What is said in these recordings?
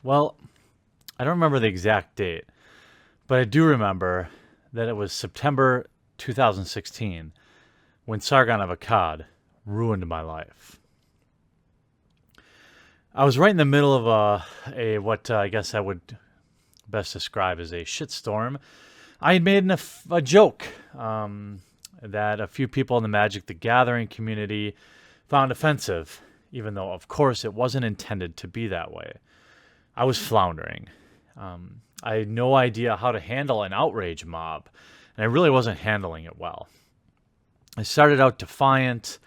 Well, I don't remember the exact date, but I do remember that it was September 2016 when Sargon of Akkad ruined my life. I was right in the middle of a what I guess I would best describe as a shitstorm. I had made a joke that a few people in the Magic the Gathering community found offensive, even though, of course, it wasn't intended to be that way. I was floundering. I had no idea how to handle an outrage mob, and I really wasn't handling it well. I started out defiant,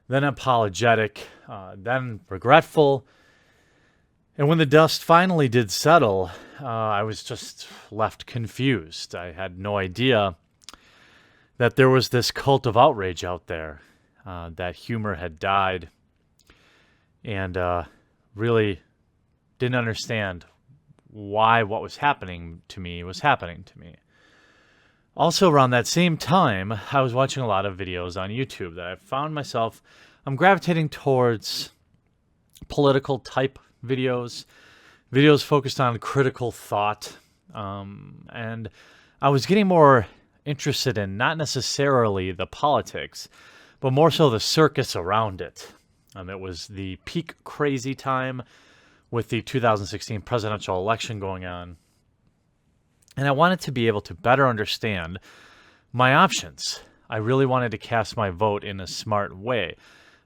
then apologetic, then regretful. And when the dust finally did settle, I was just left confused. I had no idea that there was this cult of outrage out there, that humor had died, and really didn't understand why what was happening to me was happening to me. Also, around that same time, I was watching a lot of videos on YouTube that I found myself, I'm gravitating towards political type videos focused on critical thought, and I was getting more interested in not necessarily the politics, but more so the circus around it. It was the peak crazy time with the 2016 presidential election going on, and I wanted to be able to better understand my options. I really wanted to cast my vote in a smart way.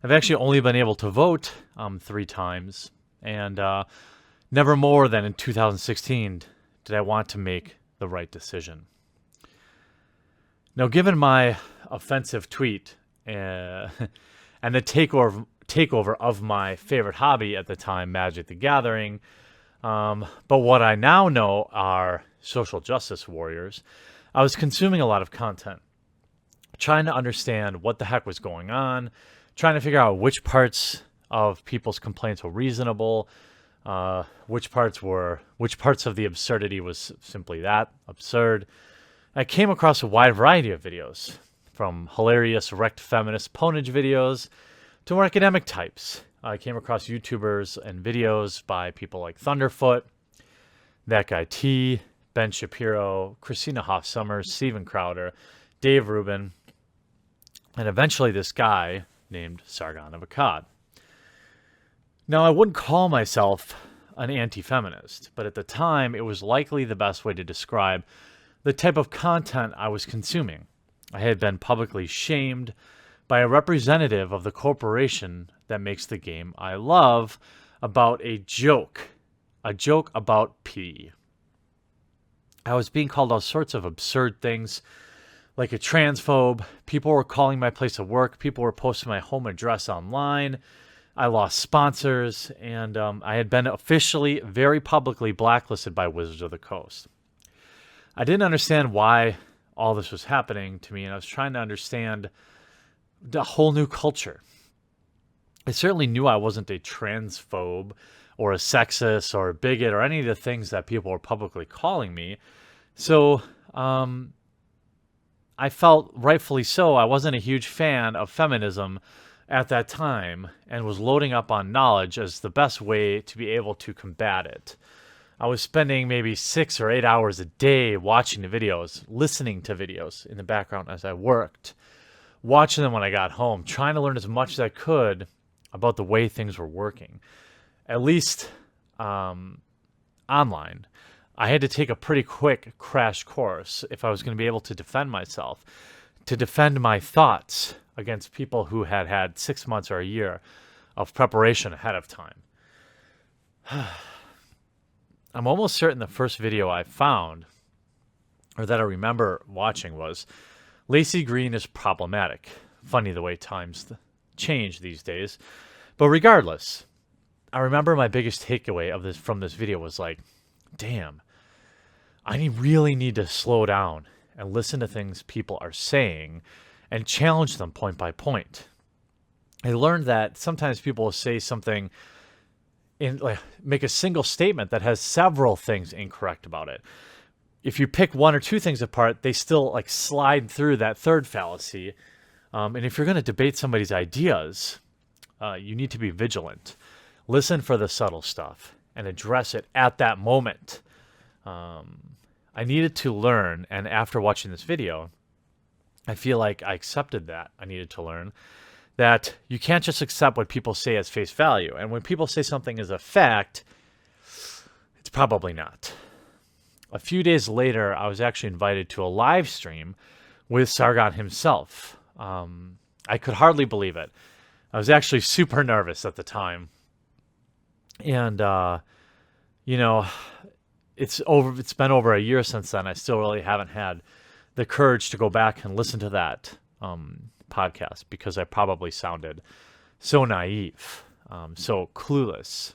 I've actually only been able to vote 3 times, and never more than in 2016 did I want to make the right decision. Now, given my offensive tweet and the takeover of my favorite hobby at the time, Magic the Gathering, but what I now know are social justice warriors, I was consuming a lot of content, trying to understand what the heck was going on, trying to figure out which parts of people's complaints were reasonable, which parts of the absurdity was simply that absurd. I came across a wide variety of videos, from hilarious wrecked feminist ponage videos to more academic types. I came across YouTubers and videos by people like Thunderfoot, That Guy T, Ben Shapiro, Christina Hoff Sommers, Steven Crowder, Dave Rubin, and eventually this guy named Sargon of Akkad. Now, I wouldn't call myself an anti-feminist, but at the time, it was likely the best way to describe the type of content I was consuming. I had been publicly shamed by a representative of the corporation that makes the game I love about a joke about pee. I was being called all sorts of absurd things, like a transphobe. People were calling my place of work. People were posting my home address online. I lost sponsors, and I had been officially, very publicly blacklisted by Wizards of the Coast. I didn't understand why all this was happening to me, and I was trying to understand the whole new culture. I certainly knew I wasn't a transphobe or a sexist or a bigot or any of the things that people were publicly calling me. So I felt, rightfully so, I wasn't a huge fan of feminism at that time and was loading up on knowledge as the best way to be able to combat it. I was spending maybe 6 or 8 hours a day watching the videos, listening to videos in the background as I worked, watching them when I got home, trying to learn as much as I could about the way things were working, at least online. I had to take a pretty quick crash course if I was going to be able to defend myself, to defend my thoughts against people who had had 6 months or a year of preparation ahead of time. I'm almost certain the first video I found, or that I remember watching, was Lacey Green is problematic. Funny the way times change these days. But regardless, I remember my biggest takeaway of this from this video was like, damn, I really need to slow down and listen to things people are saying and challenge them point by point. I learned that sometimes people will say something make a single statement that has several things incorrect about it. If you pick 1 or 2 things apart, they still slide through that third fallacy. And if you're going to debate somebody's ideas, you need to be vigilant. Listen for the subtle stuff and address it at that moment. I needed to learn, and after watching this video, I feel like I accepted that. I needed to learn that you can't just accept what people say as face value. And when people say something is a fact, it's probably not. A few days later, I was actually invited to a live stream with Sargon himself. I could hardly believe it. I was actually super nervous at the time. And, it's been over a year since then. I still really haven't had the courage to go back and listen to that podcast because I probably sounded so naive, so clueless.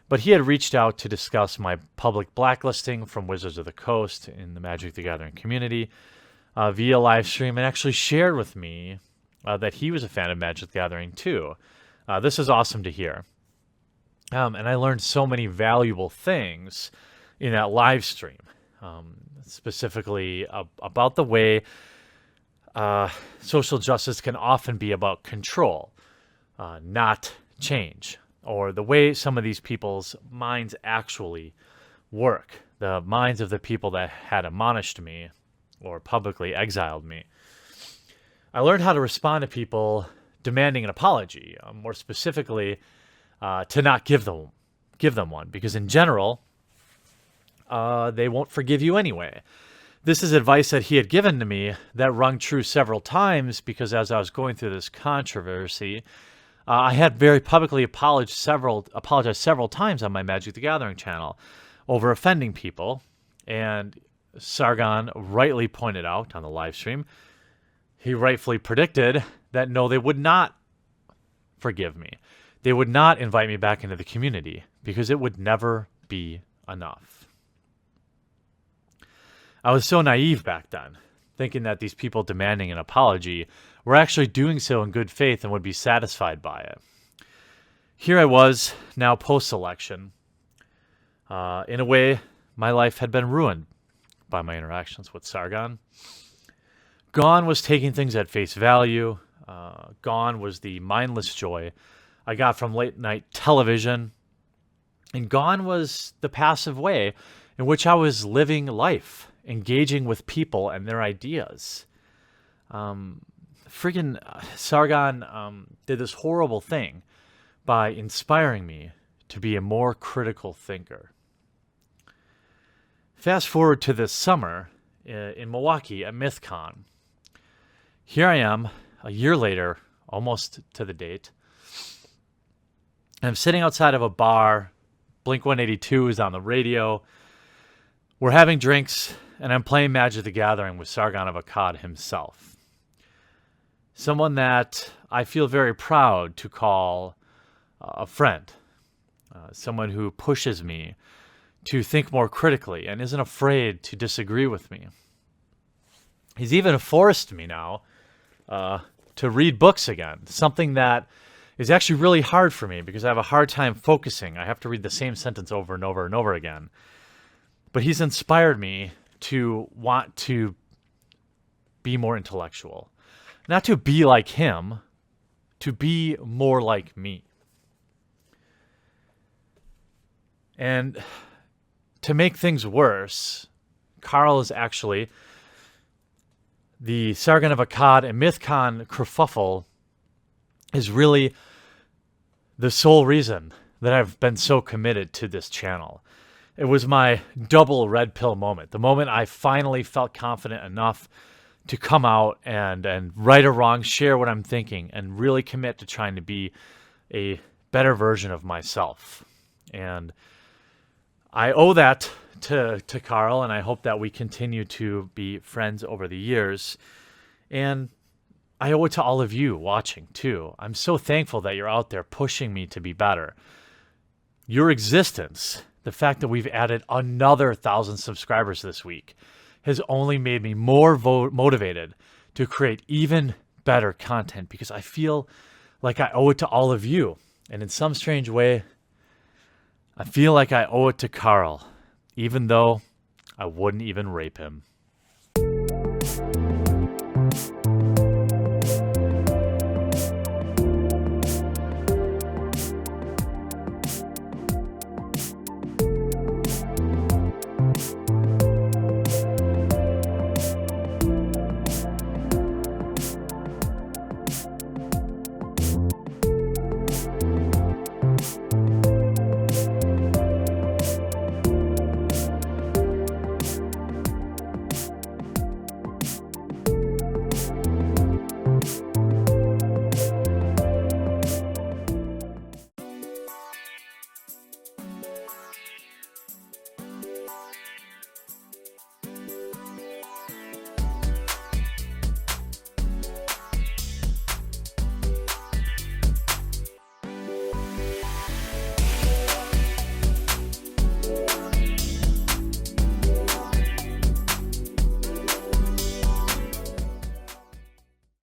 But he had reached out to discuss my public blacklisting from Wizards of the Coast in the Magic the Gathering community via live stream, and actually shared with me that he was a fan of Magic the Gathering too. This is awesome to hear. And I learned so many valuable things in that live stream, specifically about the way social justice can often be about control, not change, or the way some of these people's minds actually work, the minds of the people that had admonished me or publicly exiled me. I learned how to respond to people demanding an apology, more specifically, to not give them one, because in general, they won't forgive you anyway. This is advice that he had given to me that rung true several times, because as I was going through this controversy, I had very publicly apologized several times on my Magic the Gathering channel over offending people, and Sargon rightly pointed out on the live stream, he rightfully predicted that no, they would not forgive me. They would not invite me back into the community because it would never be enough. I was so naive back then, thinking that these people demanding an apology were actually doing so in good faith and would be satisfied by it. Here I was, now post-election. In a way, my life had been ruined by my interactions with Sargon. Gone was taking things at face value. Gone was the mindless joy I got from late-night television. And gone was the passive way in which I was living life, engaging with people and their ideas. Sargon did this horrible thing by inspiring me to be a more critical thinker. Fast forward to this summer in Milwaukee at MythCon. Here I am, a year later, almost to the date. I'm sitting outside of a bar. Blink-182 is on the radio. We're having drinks, and I'm playing Magic the Gathering with Sargon of Akkad himself. Someone that I feel very proud to call a friend. Someone who pushes me to think more critically and isn't afraid to disagree with me. He's even forced me now to read books again, something that is actually really hard for me because I have a hard time focusing. I have to read the same sentence over and over and over again. But he's inspired me to want to be more intellectual. Not to be like him, to be more like me. And to make things worse, Carl is actually the Sargon of Akkad and MythCon kerfuffle is really the sole reason that I've been so committed to this channel. It was my double red pill moment, the moment I finally felt confident enough to come out and right or wrong, share what I'm thinking, and really commit to trying to be a better version of myself. And I owe that to Carl, and I hope that we continue to be friends over the years. And I owe it to all of you watching, too. I'm so thankful that you're out there pushing me to be better. Your existence, the fact that we've added another 1,000 subscribers this week, has only made me more motivated to create even better content because I feel like I owe it to all of you. And in some strange way, I feel like I owe it to Carl, even though I wouldn't even rape him.